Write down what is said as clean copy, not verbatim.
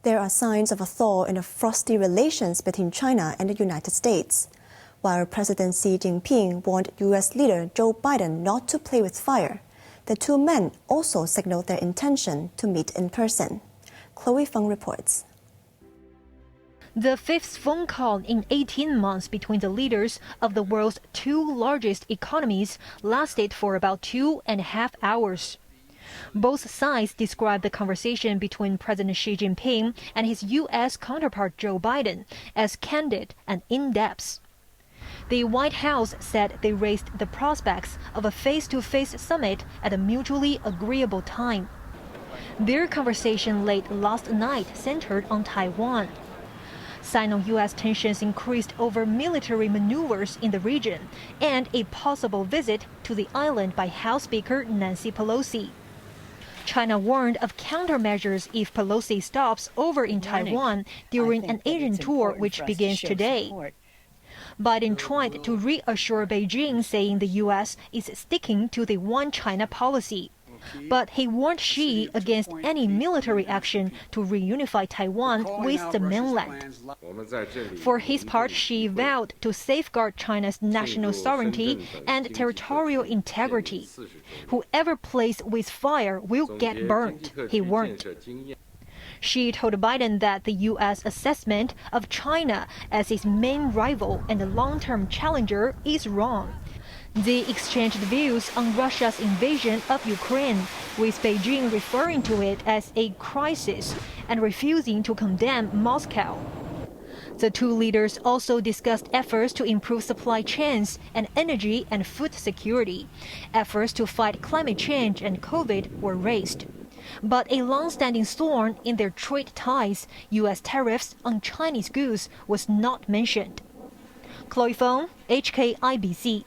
There are signs of a thaw in the frosty relations between China and the United States. While President Xi Jinping warned U.S. leader Joe Biden not to play with fire, the two men also signaled their intention to meet in person. Chloe Feng reports. The fifth phone call in 18 months between the leaders of the world's two largest economies lasted for about 2.5 hours. Both sides described the conversation between President Xi Jinping and his U.S. counterpart Joe Biden as candid and in-depth. The White House said they raised the prospects of a face-to-face summit at a mutually agreeable time. Their conversation late last night centered on Taiwan. Sino-U.S. tensions increased over military maneuvers in the region and a possible visit to the island by House Speaker Nancy Pelosi. China warned of countermeasures if Pelosi stops over in Taiwan during an Asian tour which begins today. Biden tried to reassure Beijing, saying the U.S. is sticking to the One China policy. But he warned Xi against any military action to reunify Taiwan with the mainland. For his part, Xi vowed to safeguard China's national sovereignty and territorial integrity. Whoever plays with fire will get burned, he warned. Xi told Biden that the U.S. assessment of China as its main rival and a long-term challenger is wrong. They exchanged views on Russia's invasion of Ukraine, with Beijing referring to it as a crisis and refusing to condemn Moscow. The two leaders also discussed efforts to improve supply chains and energy and food security. Efforts to fight climate change and COVID were raised. But a long-standing thorn in their trade ties, U.S. tariffs on Chinese goods, was not mentioned. Chloe Feng, HKIBC.